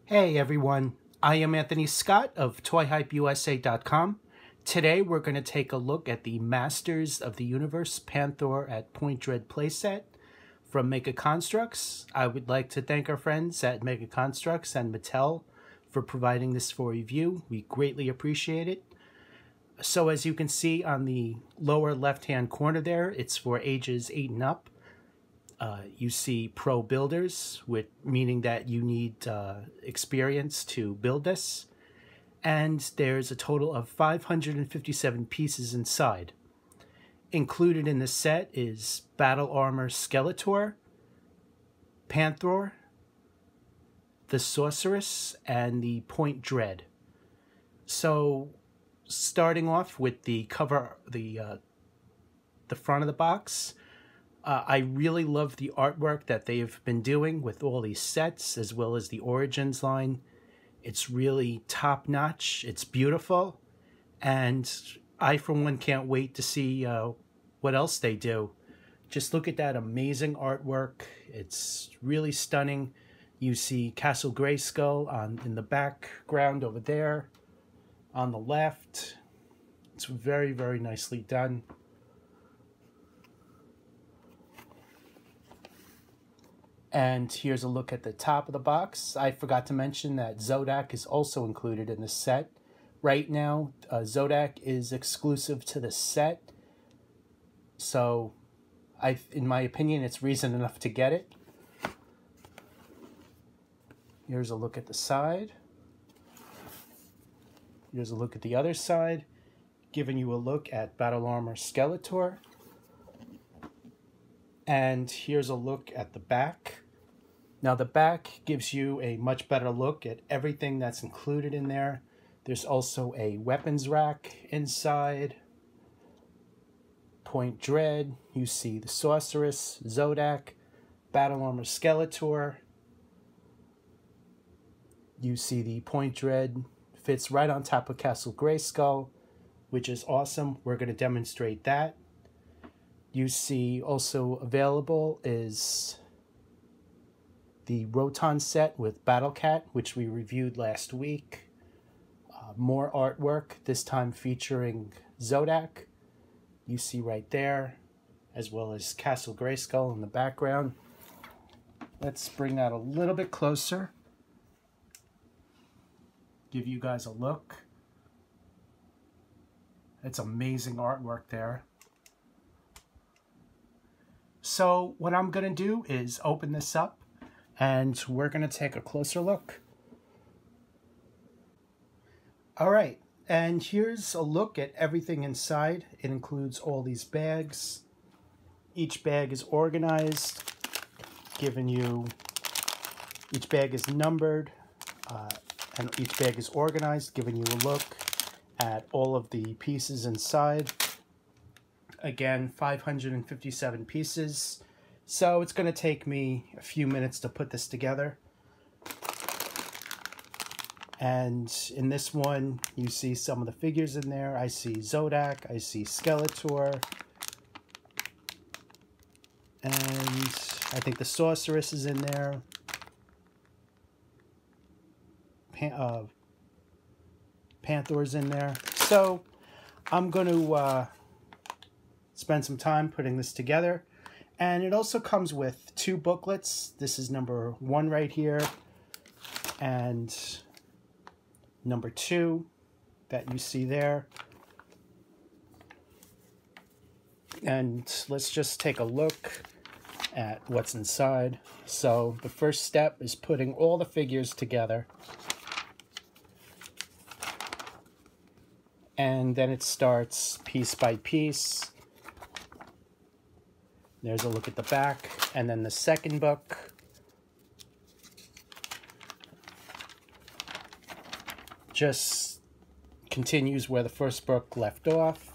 Hey everyone, I am Anthony Scott of ToyHypeUSA.com. Today we're going to take a look at the Masters of the Universe Panthor at Point Dread playset from Mega Construx. I would like to thank our friends at Mega Construx and Mattel for providing this for review. We greatly appreciate it. So as you can see on the lower left-hand corner there, it's for ages 8 and up. You see pro builders, meaning that you need experience to build this. And there's a total of 557 pieces inside. Included in the set is Battle Armor Skeletor, Panthor, the Sorceress, and the Point Dread. So starting off with the cover, the front of the box, I really love the artwork that they've been doing with all these sets, as well as the Origins line. It's really top-notch. It's beautiful. And I, for one, can't wait to see what else they do. Just look at that amazing artwork. It's really stunning. You see Castle Grayskull in the background over there on the left. It's very, very nicely done. And here's a look at the top of the box. I forgot to mention that Zodac is also included in the set. Right now, Zodac is exclusive to the set. So, in my opinion, it's reason enough to get it. Here's a look at the side. Here's a look at the other side, giving you a look at Battle Armor Skeletor. And here's a look at the back. Now the back gives you a much better look at everything that's included in there. There's also a weapons rack inside. Point Dread. You see the Sorceress, Zodac, Battle Armor Skeletor. You see the Point Dread fits right on top of Castle Grayskull, which is awesome. We're going to demonstrate that. You see also available is the Roton set with Battle Cat, which we reviewed last week. More artwork, this time featuring Zodac. You see right there, as well as Castle Grayskull in the background. Let's bring that a little bit closer. Give you guys a look. It's amazing artwork there. So what I'm going to do is open this up and we're going to take a closer look. All right, and here's a look at everything inside. It includes all these bags. Each bag is organized, each bag is numbered, and each bag is organized, giving you a look at all of the pieces inside. Again, 557 pieces. So it's going to take me a few minutes to put this together. And in this one, you see some of the figures in there. I see Zodac, I see Skeletor, and I think the Sorceress is in there. Panthor's in there. So I'm going to spend some time putting this together. And it also comes with 2 booklets. This is number 1 right here, and number 2 that you see there. And let's just take a look at what's inside. So the first step is putting all the figures together. And then it starts piece by piece. There's a look at the back, and then the second book. Just continues where the first book left off.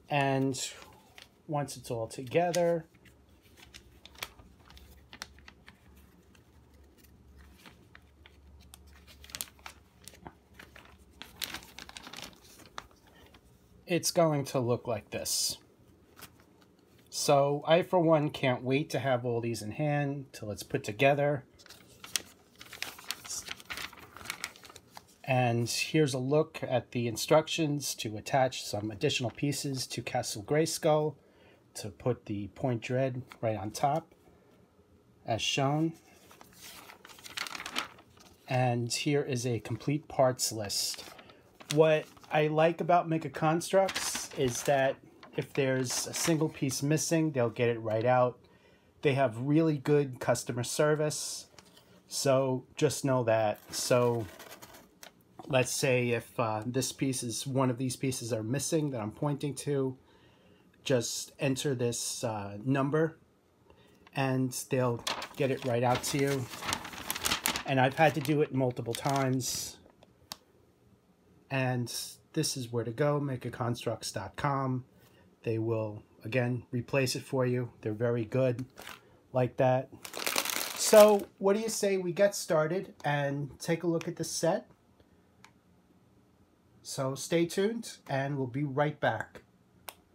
And once it's all together, it's going to look like this. So I, for one, can't wait to have all these in hand till it's put together. And here's a look at the instructions to attach some additional pieces to Castle Grayskull to put the Point Dread right on top, as shown. And here is a complete parts list. What I like about Mega Construx is that if there's a single piece missing, they'll get it right out. They have really good customer service, so just know that. So let's say if one of these pieces are missing that I'm pointing to, just enter this number and they'll get it right out to you. And I've had to do it multiple times. And this is where to go, megaconstrux.com. They will, again, replace it for you. They're very good like that. So what do you say we get started and take a look at the set? So stay tuned and we'll be right back.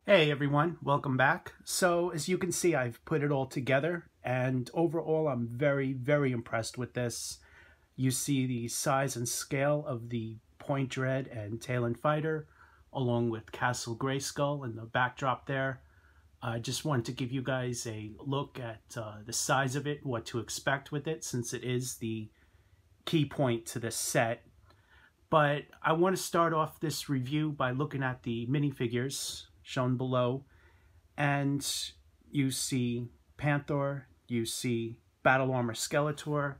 Hey everyone, welcome back. So as you can see, I've put it all together, and overall I'm very, very impressed with this. You see the size and scale of the Point Dread and Talen Fighter, along with Castle Grayskull in the backdrop there. I just wanted to give you guys a look at the size of it, what to expect with it, since it is the key point to this set. But I want to start off this review by looking at the minifigures shown below. And you see Panthor, you see Battle Armor Skeletor,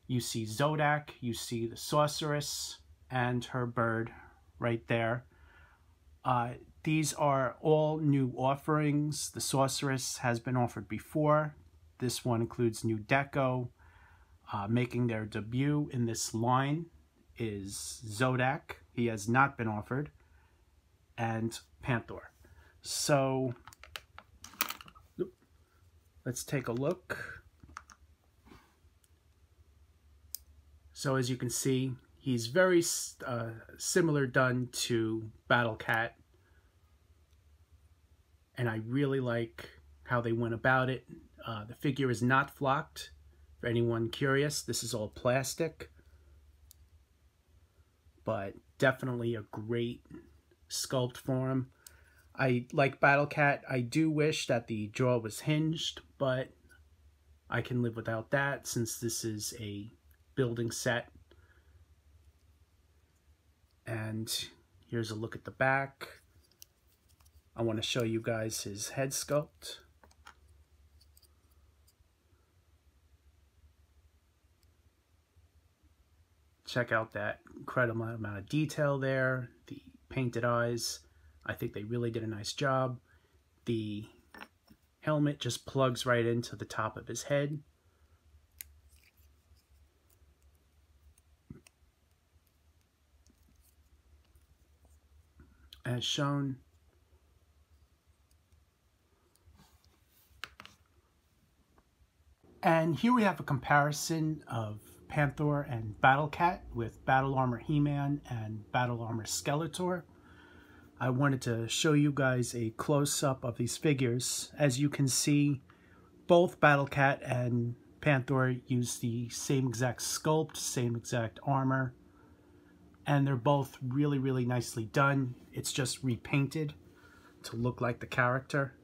you see Zodac, you see the Sorceress and her bird right there. These are all new offerings. The Sorceress has been offered before. This one includes new deco. Making their debut in this line is Zodac. He has not been offered. And Panthor. So let's take a look. So as you can see, he's very similar done to Battle Cat. And I really like how they went about it. The figure is not flocked. For anyone curious, this is all plastic. But definitely a great sculpt for him. I like Battle Cat. I do wish that the jaw was hinged, but I can live without that since this is a building set. And here's a look at the back. I want to show you guys his head sculpt. Check out that incredible amount of detail there. The painted eyes. I think they really did a nice job. The helmet just plugs right into the top of his head. As shown. And here we have a comparison of Panthor and Battle Cat with Battle Armor He-Man and Battle Armor Skeletor. I wanted to show you guys a close-up of these figures. As you can see, both Battle Cat and Panthor use the same exact sculpt, same exact armor, and they're both really, really nicely done. It's just repainted to look like the character.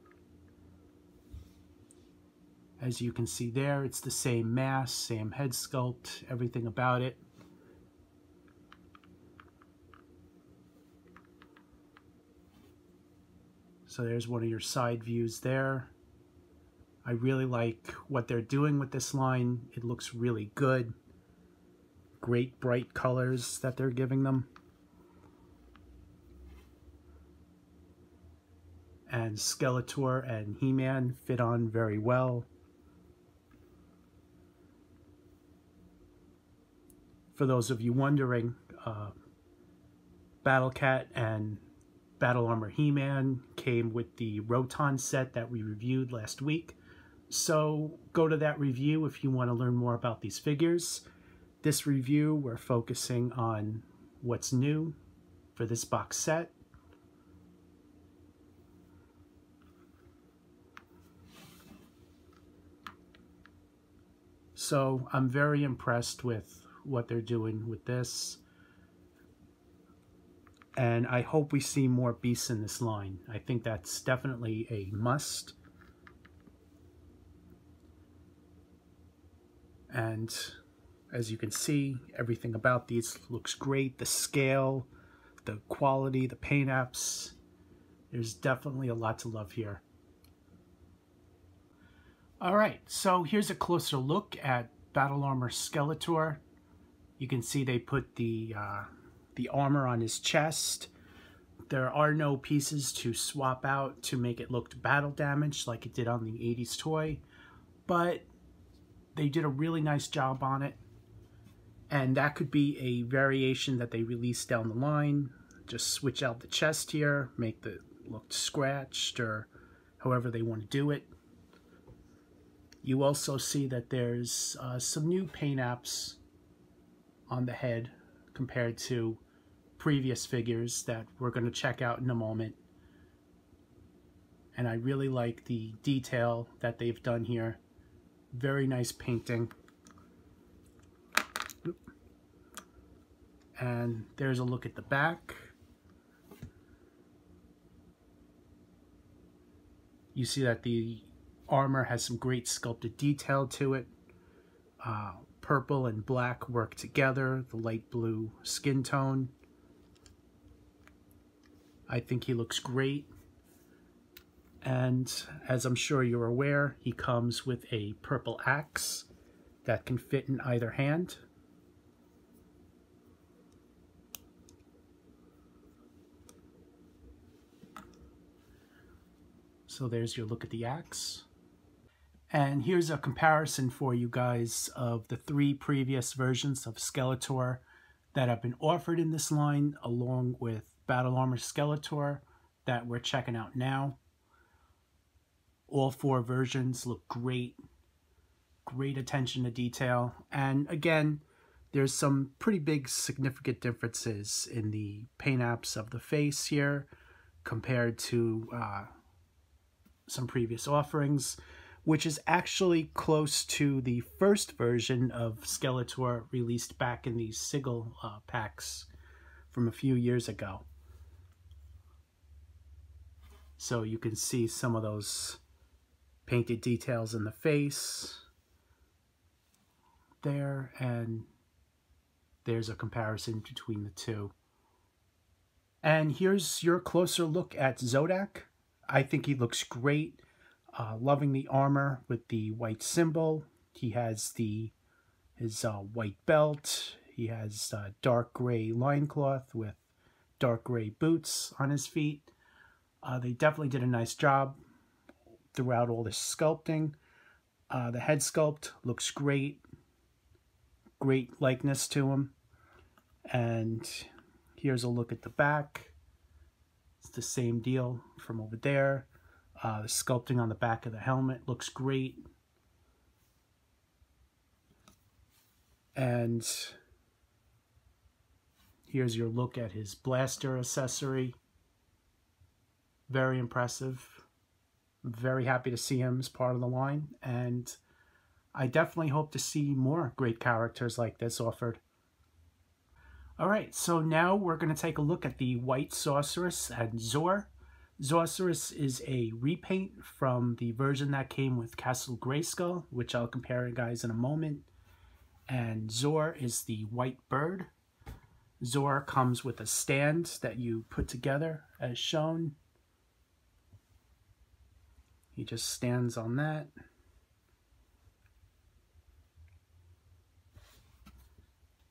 As you can see there, it's the same mask, same head sculpt, everything about it. So there's one of your side views there. I really like what they're doing with this line. It looks really good. Great bright colors that they're giving them. And Skeletor and He-Man fit on very well. For those of you wondering, Battle Cat and Battle Armor He-Man came with the Roton set that we reviewed last week. So go to that review if you want to learn more about these figures. This review, we're focusing on what's new for this box set. So I'm very impressed with what they're doing with this. And I hope we see more beasts in this line. I think that's definitely a must. And as you can see, everything about these looks great. The scale, the quality, the paint apps. There's definitely a lot to love here. Alright, so here's a closer look at Battle Armor Skeletor. You can see they put the armor on his chest. There are no pieces to swap out to make it look battle damaged like it did on the 80s toy, but they did a really nice job on it. And that could be a variation that they release down the line. Just switch out the chest here, make the look scratched, or however they want to do it. You also see that there's some new paint apps on the head compared to previous figures that we're going to check out in a moment. And I really like the detail that they've done here. Very nice painting. And there's a look at the back. You see that the armor has some great sculpted detail to it. Purple and black work together, the light blue skin tone. I think he looks great. And as I'm sure you're aware, he comes with a purple axe that can fit in either hand. So there's your look at the axe. And here's a comparison for you guys of the 3 previous versions of Skeletor that have been offered in this line, along with Battle Armor Skeletor that we're checking out now. All 4 versions look great. Great attention to detail. And again, there's some pretty big significant differences in the paint apps of the face here compared to some previous offerings, which is actually close to the first version of Skeletor released back in these Sigil packs from a few years ago. So you can see some of those painted details in the face there, and there's a comparison between the two. And here's your closer look at Zodac. I think he looks great. Loving the armor with the white symbol. He has his white belt. He has dark gray loincloth with dark gray boots on his feet. They definitely did a nice job throughout all this sculpting. The head sculpt looks great. Great likeness to him. And here's a look at the back. It's the same deal from over there. The sculpting on the back of the helmet looks great. And here's your look at his blaster accessory. Very impressive. I'm very happy to see him as part of the line, and I definitely hope to see more great characters like this offered. Alright, so now we're going to take a look at the White Sorceress and Zor. Sorceress is a repaint from the version that came with Castle Grayskull, which I'll compare you guys in a moment. And Zor is the white bird. Zor comes with a stand that you put together as shown. He just stands on that.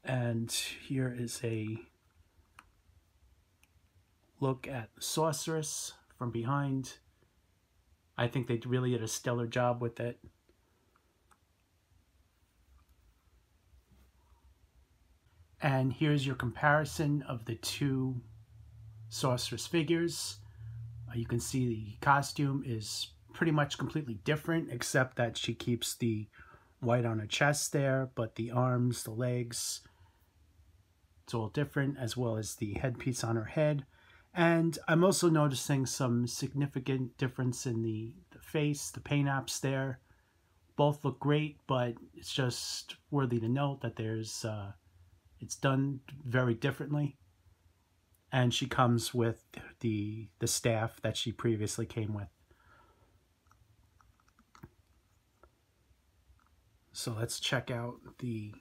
And here is a look at the Sorceress from behind. I think they really did a stellar job with it. And here's your comparison of the 2 Sorceress figures. You can see the costume is pretty much completely different, except that she keeps the white on her chest there, but the arms, the legs, it's all different, as well as the headpiece on her head. And I'm also noticing some significant difference in the face, the paint apps there. Both look great, but it's just worthy to note that there's it's done very differently. And she comes with the staff that she previously came with. So let's check out the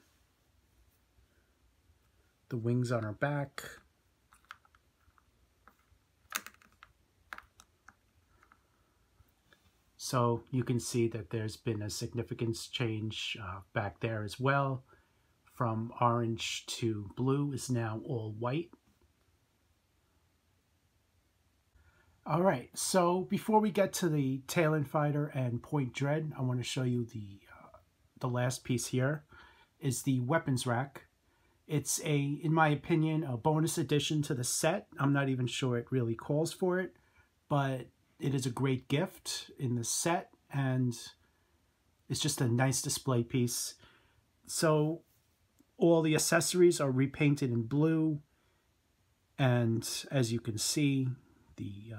wings on her back. So you can see that there's been a significant change back there as well. From orange to blue is now all white. All right, so before we get to the Talen Fighter and Point Dread, I want to show you the last piece here is the weapons rack. It's in my opinion, a bonus addition to the set. I'm not even sure it really calls for it, but it is a great gift in the set, and it's just a nice display piece. So all the accessories are repainted in blue, and as you can see, the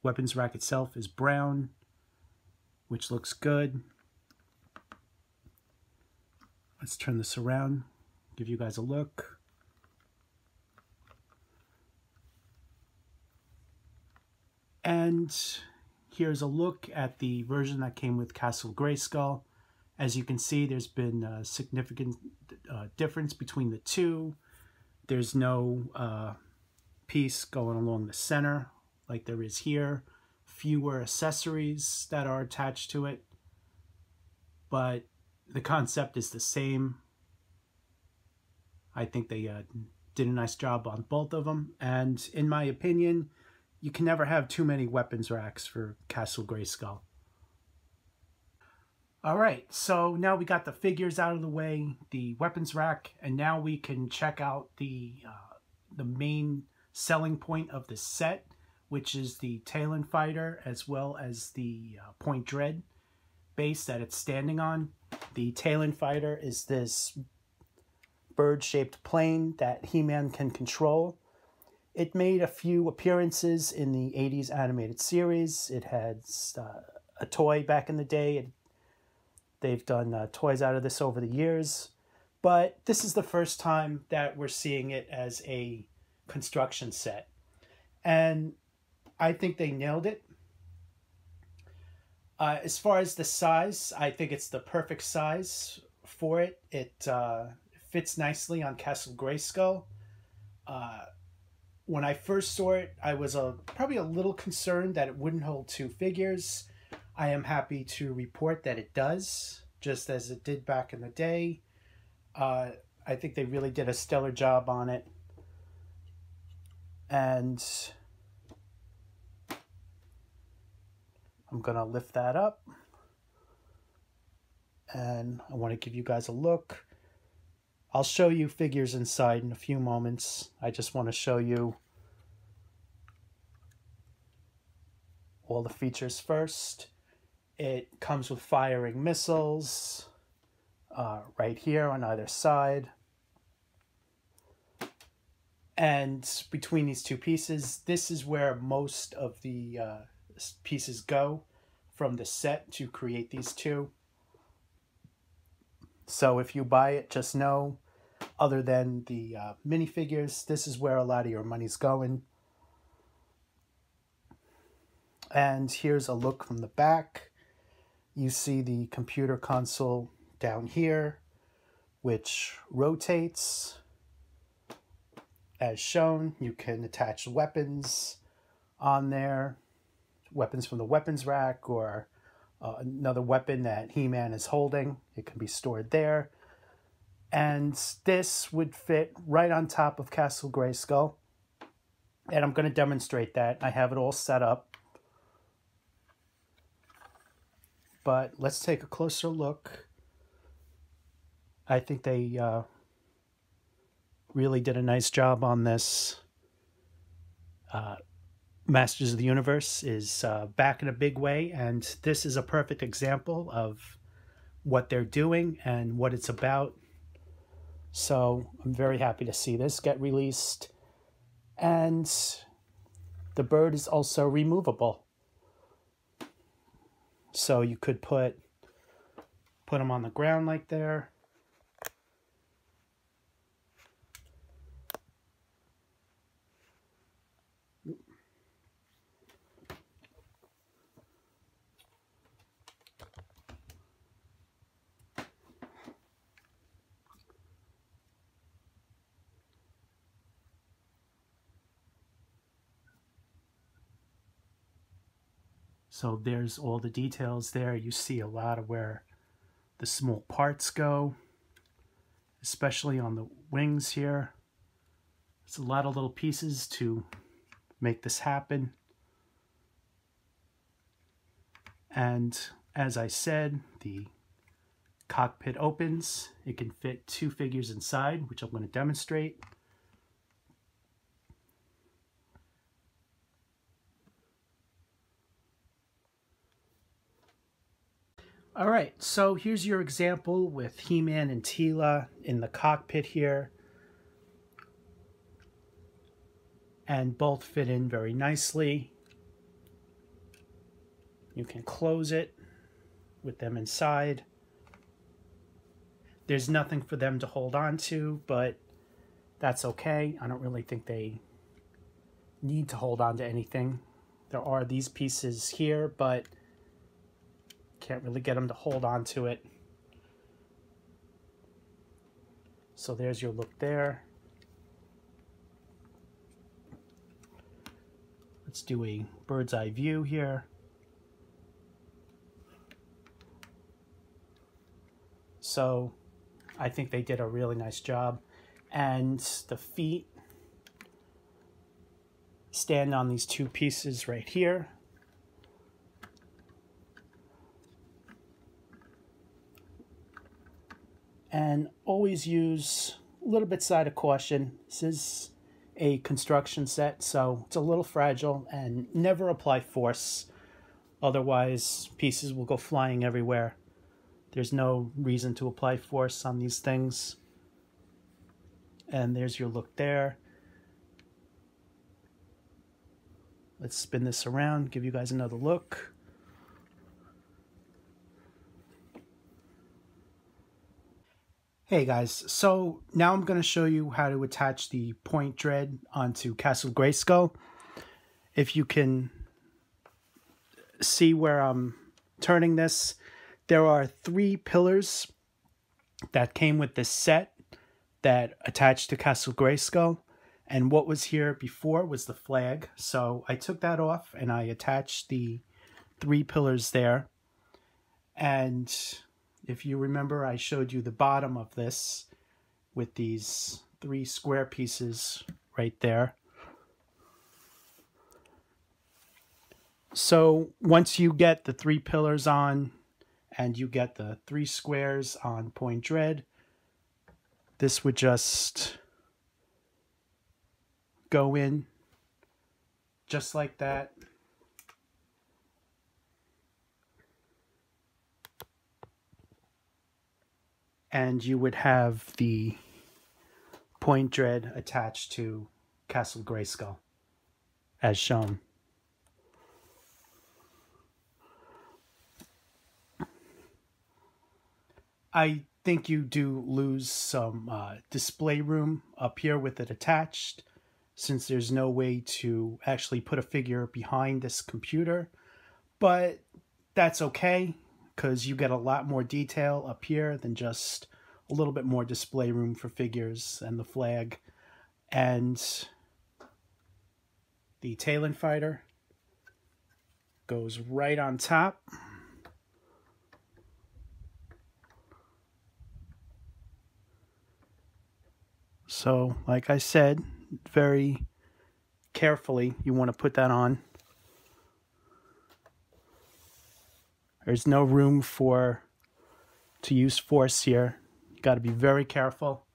weapons rack itself is brown, which looks good. Let's turn this around, give you guys a look. And here's a look at the version that came with Castle Grayskull. As you can see, there's been a significant difference between the two. There's no piece going along the center like there is here. Fewer accessories that are attached to it, but the concept is the same. I think they did a nice job on both of them, and in my opinion, you can never have too many weapons racks for Castle Grayskull. All right, so now we got the figures out of the way, the weapons rack, and now we can check out the main selling point of the set, which is the Talen Fighter as well as the Point Dread base that it's standing on. The Talen Fighter is this bird-shaped plane that He-Man can control. It made a few appearances in the 80s animated series. It had a toy back in the day. They've done toys out of this over the years. But this is the first time that we're seeing it as a construction set. And I think they nailed it. As far as the size, I think it's the perfect size for it. It fits nicely on Castle Grayskull. When I first saw it, I was probably a little concerned that it wouldn't hold two figures. I am happy to report that it does, just as it did back in the day. I think they really did a stellar job on it. And I'm going to lift that up. And I want to give you guys a look. I'll show you figures inside in a few moments. I just want to show you all the features first. It comes with firing missiles right here on either side. And between these two pieces, this is where most of the pieces go from the set to create these two. So if you buy it, just know, other than the minifigures, this is where a lot of your money's going. And here's a look from the back. You see the computer console down here, which rotates. As shown, you can attach weapons on there, weapons from the weapons rack, or another weapon that He-Man is holding. It can be stored there. And this would fit right on top of Castle Grayskull. And I'm going to demonstrate that. I have it all set up. But let's take a closer look. I think they really did a nice job on this. Masters of the Universe is back in a big way, and this is a perfect example of what they're doing and what it's about. So I'm very happy to see this get released. And the bird is also removable. So you could put them on the ground like there. So there's all the details there. You see a lot of where the small parts go, especially on the wings here. It's a lot of little pieces to make this happen. And as I said, the cockpit opens. It can fit 2 figures inside, which I'm going to demonstrate. All right, so here's your example with He-Man and Teela in the cockpit here. And both fit in very nicely. You can close it with them inside. There's nothing for them to hold on to, but that's okay. I don't really think they need to hold on to anything. There are these pieces here, but can't really get them to hold on to it. So there's your look there. Let's do a bird's eye view here. So I think they did a really nice job. And the feet stand on these 2 pieces right here. And always use a little bit side of caution. This is a construction set, so it's a little fragile, and never apply force. Otherwise, pieces will go flying everywhere. There's no reason to apply force on these things. And there's your look there. Let's spin this around, give you guys another look. Hey guys, so now I'm going to show you how to attach the point dread onto Castle Grayskull. If you can see where I'm turning this, there are 3 pillars that came with this set that attached to Castle Grayskull. And what was here before was the flag. So I took that off and I attached the 3 pillars there. And if you remember, I showed you the bottom of this with these 3 square pieces right there. So once you get the 3 pillars on and you get the 3 squares on point dread, this would just go in just like that. And you would have the point dread attached to Castle Grayskull, as shown. I think you do lose some display room up here with it attached, since there's no way to actually put a figure behind this computer. But that's okay, because you get a lot more detail up here than just a little bit more display room for figures and the flag. And the Talen Fighter goes right on top. So, like I said, very carefully you want to put that on. There's no room to use force here. You got to be very careful.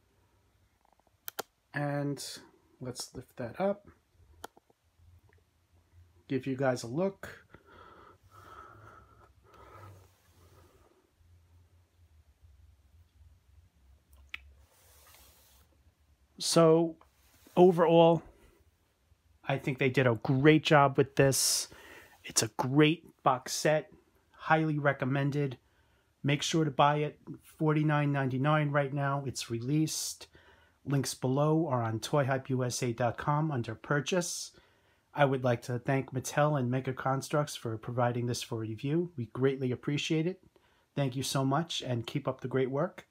And let's lift that up. Give you guys a look. So overall, I think they did a great job with this. It's a great box set. Highly recommended. Make sure to buy it. $49.99 right now. It's released. Links below are on toyhypeusa.com under purchase. I would like to thank Mattel and Mega Construx for providing this for review. We greatly appreciate it. Thank you so much and keep up the great work.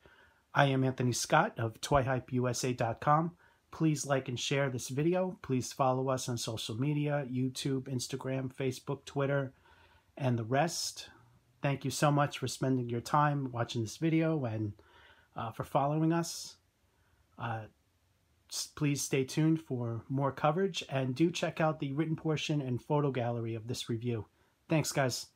I am Anthony Scott of toyhypeusa.com. Please like and share this video. Please follow us on social media, YouTube, Instagram, Facebook, Twitter, and the rest. Thank you so much for spending your time watching this video and for following us. Please stay tuned for more coverage, and do check out the written portion and photo gallery of this review. Thanks, guys.